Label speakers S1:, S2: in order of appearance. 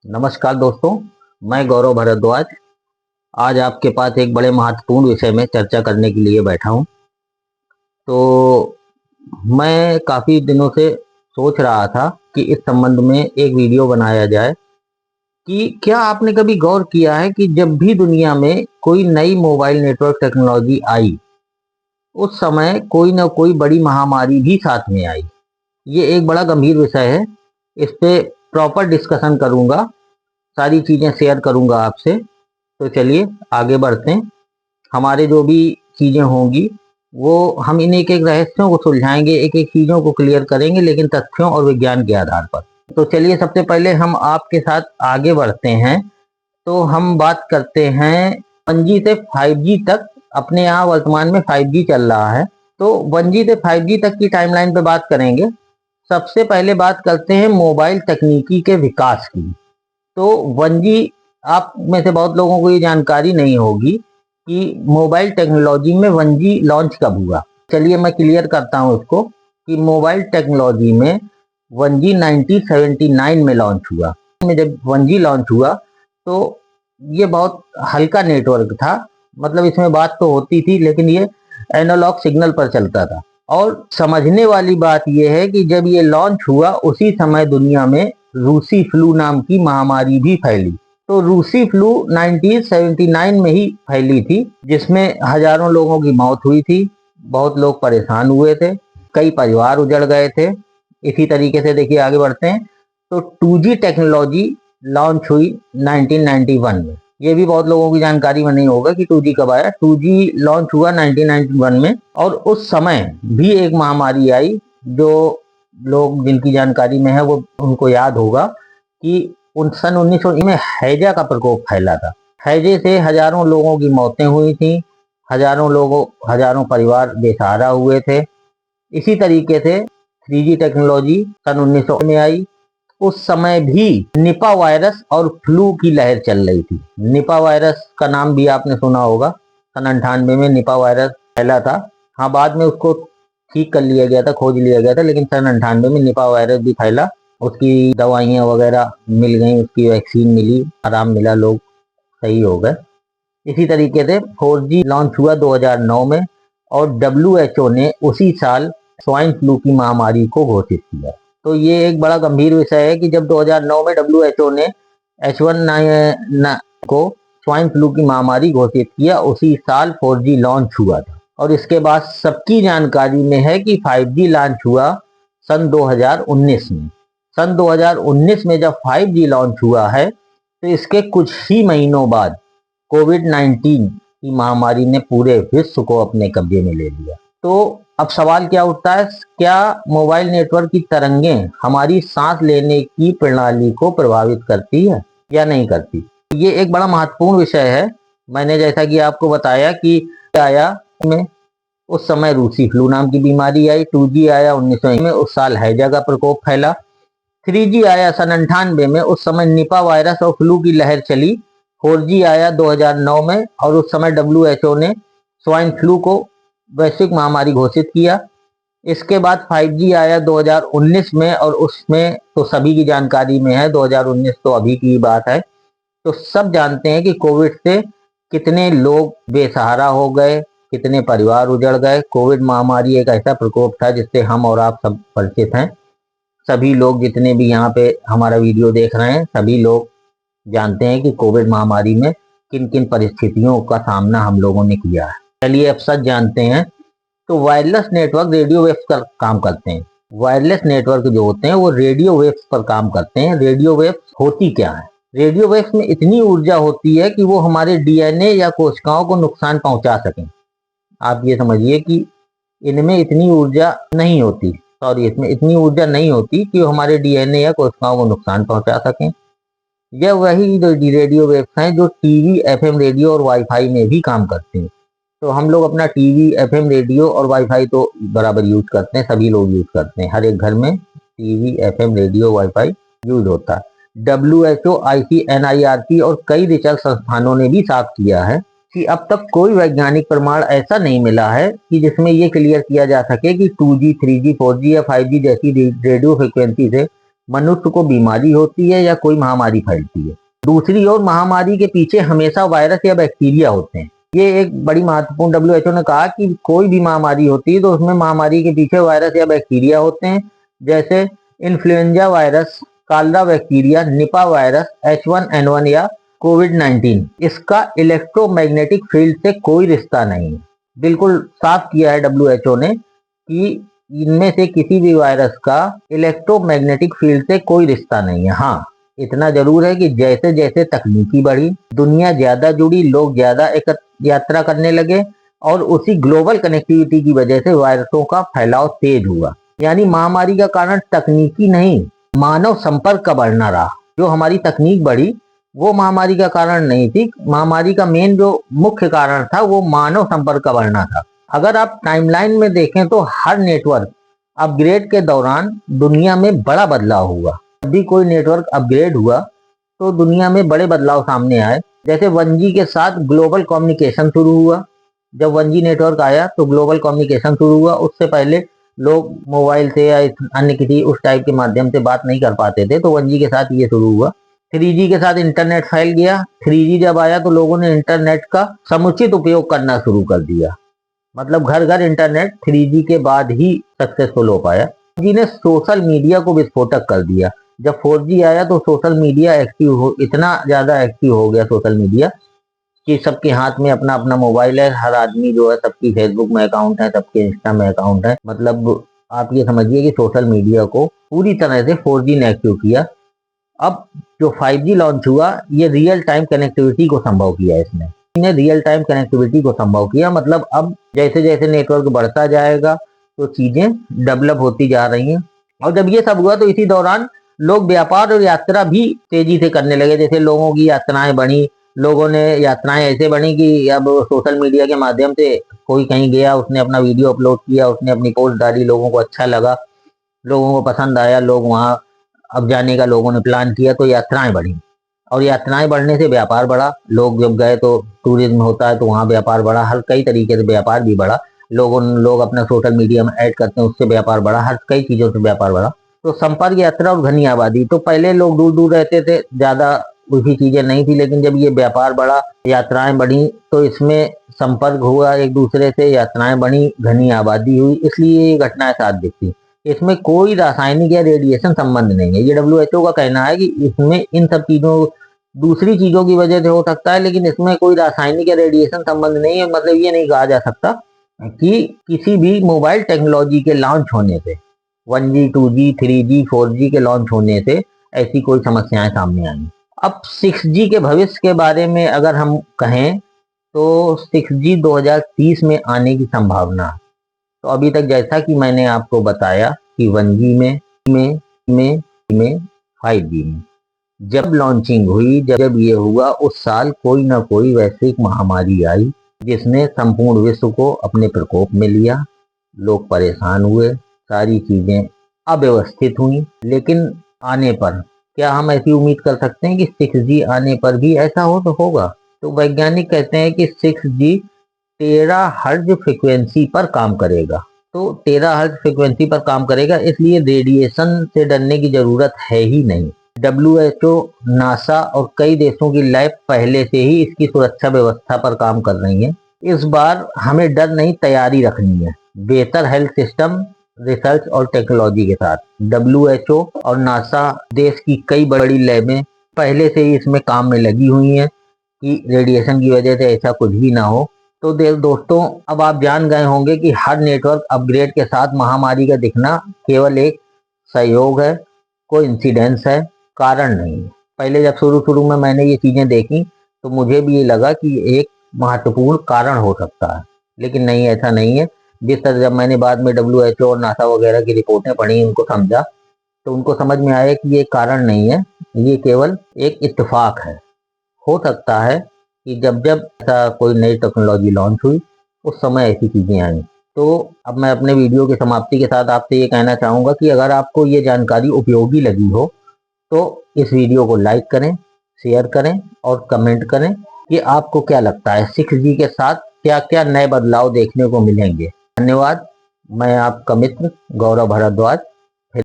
S1: नमस्कार दोस्तों, मैं गौरव भारद्वाज आज आपके पास एक बड़े महत्वपूर्ण विषय में चर्चा करने के लिए बैठा हूं। तो मैं काफ़ी दिनों से सोच रहा था कि इस संबंध में एक वीडियो बनाया जाए कि क्या आपने कभी गौर किया है कि जब भी दुनिया में कोई नई मोबाइल नेटवर्क टेक्नोलॉजी आई, उस समय कोई ना कोई बड़ी महामारी भी साथ में आई। ये एक बड़ा गंभीर विषय है। इस पे प्रॉपर डिस्कशन करूंगा, सारी चीज़ें शेयर करूंगा आपसे। तो चलिए आगे बढ़ते हैं। हमारे जो भी चीज़ें होंगी वो हम इन एक एक रहस्यों को सुलझाएंगे, एक एक चीज़ों को क्लियर करेंगे, लेकिन तथ्यों और विज्ञान के आधार पर। तो चलिए सबसे पहले हम आपके साथ आगे बढ़ते हैं। तो हम बात करते हैं 1G से 5G तक। अपने यहाँ वर्तमान में 5G चल रहा है, तो 1G से 5G तक की टाइमलाइन पे बात करेंगे। सबसे पहले बात करते हैं मोबाइल तकनीकी के विकास की। तो 1G, आप में से बहुत लोगों को ये जानकारी नहीं होगी कि मोबाइल टेक्नोलॉजी में 1G लॉन्च कब हुआ। चलिए मैं क्लियर करता हूँ उसको कि मोबाइल टेक्नोलॉजी में 1G 1979 में लॉन्च हुआ। में जब 1G लॉन्च हुआ तो ये बहुत हल्का नेटवर्क था, मतलब इसमें बात तो होती थी लेकिन ये एनालॉग सिग्नल पर चलता था। और समझने वाली बात यह है कि जब ये लॉन्च हुआ उसी समय दुनिया में रूसी फ्लू नाम की महामारी भी फैली। तो रूसी फ्लू 1979 में ही फैली थी, जिसमें हजारों लोगों की मौत हुई थी, बहुत लोग परेशान हुए थे, कई परिवार उजड़ गए थे। इसी तरीके से देखिए आगे बढ़ते हैं। तो 2G टेक्नोलॉजी लॉन्च हुई 1991 में। ये भी बहुत लोगों की जानकारी में नहीं होगा कि 2G कब आया। 2G लॉन्च हुआ 1991 में, और उस समय भी एक महामारी आई जो लोग जिनकी जानकारी में है वो उनको याद होगा कि सन 1900 में हैजा का प्रकोप फैला था। हैजे से हजारों लोगों की मौतें हुई थी, हजारों परिवार बेसहारा हुए थे। इसी तरीके से 3G टेक्नोलॉजी सन 1900 में आई। उस समय भी निपा वायरस और फ्लू की लहर चल रही थी। निपा वायरस का नाम भी आपने सुना होगा। सन 98 में निपा वायरस फैला था। हाँ, बाद में उसको ठीक कर लिया गया था, खोज लिया गया था, लेकिन सन 98 में निपा वायरस भी फैला। उसकी दवाइयाँ वगैरह मिल गई, उसकी वैक्सीन मिली, आराम मिला, लोग सही हो गए। इसी तरीके से 4G लॉन्च हुआ 2009 में, और WHO ने उसी साल स्वाइन फ्लू की महामारी को घोषित किया। तो ये एक बड़ा गंभीर विषय है कि जब 2009 में WHO ने H1N1 को स्वाइन फ्लू की महामारी घोषित किया, उसी साल 4G लॉन्च हुआ था। और इसके बाद सबकी जानकारी में है कि 5G लॉन्च हुआ सन 2019 में। सन 2019 में जब 5G लॉन्च हुआ है तो इसके कुछ ही महीनों बाद कोविड-19 की महामारी ने पूरे विश्व को अपने कब्जे में ले लिया। तो अब सवाल क्या उठता है, क्या मोबाइल नेटवर्क की तरंगें हमारी सांस लेने की प्रणाली को प्रभावित करती है या नहीं करती? ये एक बड़ा महत्वपूर्ण विषय है। मैंने जैसा कि आपको बताया कि आया में उस समय रूसी फ्लू नाम की बीमारी आई। 2G आया 1900 में, उस साल हैजा का प्रकोप फैला। 3G आया सन 98 में, उस समय निपा वायरस और फ्लू की लहर चली। 4G आया 2009 में, और उस समय WHO ने स्वाइन फ्लू को वैश्विक महामारी घोषित किया। इसके बाद 5G आया 2019 में, और उसमें तो सभी की जानकारी में है, 2019 तो अभी की बात है। तो सब जानते हैं कि कोविड से कितने लोग बेसहारा हो गए, कितने परिवार उजड़ गए। कोविड महामारी एक ऐसा प्रकोप था जिससे हम और आप सब परिचित हैं। सभी लोग जितने भी यहाँ पे हमारा वीडियो देख रहे हैं, सभी लोग जानते हैं कि कोविड महामारी में किन किन परिस्थितियों का सामना हम लोगों ने किया है। चलिए अब सच जानते हैं। तो वायरलेस नेटवर्क रेडियो वेव्स पर काम करते हैं। वायरलेस नेटवर्क जो होते हैं वो रेडियो वेव्स पर काम करते हैं। रेडियो वेव्स होती क्या है? रेडियो वेव्स में इतनी ऊर्जा होती है कि वो हमारे DNA या कोशिकाओं को नुकसान पहुंचा सकें। आप ये समझिए कि इनमें इतनी ऊर्जा नहीं होती, इसमें इतनी ऊर्जा नहीं होती कि वो हमारे DNA या कोशिकाओं को नुकसान पहुंचा सकें। यह वही रेडियो वेव्स हैं जो टीवी, FM रेडियो और वाईफाई में भी काम करते हैं। तो हम लोग अपना टीवी, FM रेडियो और वाईफाई तो बराबर यूज करते हैं, सभी लोग यूज करते हैं। हर एक घर में TV, FM radio, wifi use होता है। WHO, ICNIRP और कई रिसर्च संस्थानों ने भी साफ किया है कि अब तक कोई वैज्ञानिक प्रमाण ऐसा नहीं मिला है कि जिसमें यह क्लियर किया जा सके कि 2G, 3G, 4G या 5G जैसी रेडियो फ्रिक्वेंसी से मनुष्य को बीमारी होती है या कोई महामारी फैलती है। दूसरी ओर महामारी के पीछे हमेशा वायरस या बैक्टीरिया होते हैं। ये एक बड़ी महत्वपूर्ण, डब्ल्यूएचओ ने कहा कि कोई भी महामारी होती है तो उसमें महामारी के पीछे वायरस या बैक्टीरिया होते हैं, जैसे influenza virus, Kalra bacteria, Nipah virus, H1N1 या कोविड-19। इसका इलेक्ट्रोमैग्नेटिक फील्ड से कोई रिश्ता नहीं है। बिल्कुल साफ किया है डब्ल्यूएचओ ने कि इनमें से किसी भी वायरस का इलेक्ट्रोमैग्नेटिक फील्ड से कोई रिश्ता नहीं है। हाँ, इतना जरूर है कि जैसे जैसे तकनीकी बढ़ी, दुनिया ज्यादा जुड़ी, लोग ज्यादा यात्रा करने लगे और उसी ग्लोबल कनेक्टिविटी की वजह से वायरसों का फैलाव तेज हुआ। यानी महामारी का कारण तकनीकी नहीं, मानव संपर्क का बढ़ना रहा। जो हमारी तकनीक बढ़ी वो महामारी का कारण नहीं थी। महामारी का मेन जो मुख्य कारण था वो मानव संपर्क का बढ़ना था। अगर आप टाइमलाइन में देखें तो हर नेटवर्क अपग्रेड के दौरान दुनिया में बड़ा बदलाव हुआ। जब भी कोई नेटवर्क अपग्रेड हुआ तो दुनिया में बड़े बदलाव सामने आए। जैसे 1G के साथ ग्लोबल कम्युनिकेशन शुरू हुआ। जब 1G नेटवर्क आया तो ग्लोबल कम्युनिकेशन शुरू हुआ। उससे पहले लोग मोबाइल से या अन्य किसी उस टाइप के माध्यम से बात नहीं कर पाते थे, तो 1G के साथ ये शुरू हुआ। 3G के साथ इंटरनेट फैल गया। 3G जब आया तो लोगों ने इंटरनेट का समुचित उपयोग करना शुरू कर दिया। मतलब घर घर इंटरनेट 3G के बाद ही सक्सेसफुल हो पाया। 4G ने सोशल मीडिया को विस्फोटक कर दिया। जब 4G आया तो सोशल मीडिया इतना ज्यादा एक्टिव हो गया सोशल मीडिया कि सबके हाथ में अपना अपना मोबाइल है। हर आदमी जो है, सबकी फेसबुक में अकाउंट है, सबके इंस्टा में अकाउंट है। मतलब आप ये समझिए कि सोशल मीडिया को पूरी तरह से 4G ने एक्टिव किया। अब जो 5G लॉन्च हुआ, ये रियल टाइम कनेक्टिविटी को संभव किया। इसने रियल टाइम कनेक्टिविटी को संभव किया। मतलब अब जैसे जैसे नेटवर्क बढ़ता जाएगा तो चीजें डेवलप होती जा रही हैं। और जब ये सब हुआ तो इसी दौरान लोग व्यापार और यात्रा भी तेजी से करने लगे। जैसे लोगों की यात्राएं बढ़ी, लोगों ने यात्राएं ऐसे बढ़ी कि अब सोशल मीडिया के माध्यम से कोई कहीं गया, उसने अपना वीडियो अपलोड किया, उसने अपनी पोस्ट डाली, लोगों को अच्छा लगा, लोगों को पसंद आया, लोग वहां अब जाने का लोगों ने प्लान किया, तो यात्राएं बढ़ी। और यात्राएं बढ़ने से व्यापार बढ़ा। लोग जब गए तो टूरिज्म होता है तो वहां व्यापार बढ़ा। हर कई तरीके से व्यापार भी बढ़ा। लोग अपना सोशल मीडिया में ऐड करते हैं, उससे व्यापार बढ़ा। हर कई चीजों से व्यापार बढ़ा। तो संपर्क, यात्रा और घनी आबादी। तो पहले लोग दूर दूर रहते थे, ज्यादा उसी चीजें नहीं थी, लेकिन जब ये व्यापार बढ़ा, यात्राएं बढ़ी, तो इसमें संपर्क हुआ एक दूसरे से, यात्राएं बढ़ी, घनी आबादी हुई, इसलिए ये घटनाएं साथ दिखती। इसमें कोई रासायनिक या रेडिएशन संबंध नहीं है। ये डब्ल्यूएचओ का कहना है कि इसमें इन सब चीजों, दूसरी चीजों की वजह से हो सकता है, लेकिन इसमें कोई रासायनिक या रेडिएशन संबंध नहीं है। मतलब ये नहीं कहा जा सकता कि किसी भी मोबाइल टेक्नोलॉजी के लॉन्च होने से, 1G 2G 3G 4G के लॉन्च होने से ऐसी कोई समस्याएं सामने आई। अब 6G के भविष्य के बारे में अगर हम कहें तो 6G 2030 में आने की संभावना है। तो अभी तक जैसा कि मैंने आपको बताया कि 1G में 5G में जब लॉन्चिंग हुई, जब ये हुआ, उस साल कोई ना कोई वैश्विक महामारी आई जिसने संपूर्ण विश्व को अपने प्रकोप में लिया। लोग परेशान हुए, सारी चीजें अव्यवस्थित हुई। लेकिन आने पर क्या हम ऐसी उम्मीद कर सकते हैं कि 6G आने पर भी ऐसा हो तो होगा? तो वैज्ञानिक कहते हैं कि 6G 13 हर्ट्ज फ्रिक्वेंसी पर काम करेगा। तो 13 हर्ट्ज फ्रिक्वेंसी पर काम करेगा, इसलिए रेडिएशन से डरने की जरूरत है ही नहीं। डब्ल्यूएचओ, नासा और कई देशों की लैब पहले से ही इसकी सुरक्षा व्यवस्था पर काम कर रही है। इस बार हमें डर नहीं, तैयारी रखनी है। बेहतर हेल्थ सिस्टम, रिसर्च और टेक्नोलॉजी के साथ डब्ल्यूएचओ और नासा, देश की कई बड़ी लैबें पहले से ही इसमें काम में लगी हुई हैं कि रेडिएशन की वजह से ऐसा कुछ भी ना हो। तो दोस्तों, अब आप जान गए होंगे कि हर नेटवर्क अपग्रेड के साथ महामारी का दिखना केवल एक सहयोग है, कोई इंसिडेंस है, कारण नहीं है। पहले जब शुरू में मैंने ये चीजें देखी तो मुझे भी ये लगा कि एक महत्वपूर्ण कारण हो सकता है, लेकिन नहीं, ऐसा नहीं है। जिस तरह जब मैंने बाद में डब्ल्यूएचओ और नासा वगैरह की रिपोर्टें पढ़ी, उनको समझा, तो उनको समझ में आया कि ये कारण नहीं है, ये केवल एक इत्तेफाक है। हो सकता है कि जब जब ऐसा कोई नई टेक्नोलॉजी लॉन्च हुई उस समय ऐसी चीजें आई। तो अब मैं अपने वीडियो की समाप्ति के साथ आपसे ये कहना चाहूँगा कि अगर आपको ये जानकारी उपयोगी लगी हो तो इस वीडियो को लाइक करें, शेयर करें और कमेंट करें कि आपको क्या लगता है 6G के साथ क्या क्या नए बदलाव देखने को मिलेंगे। धन्यवाद। मैं आपका मित्र गौरव भारद्वाज।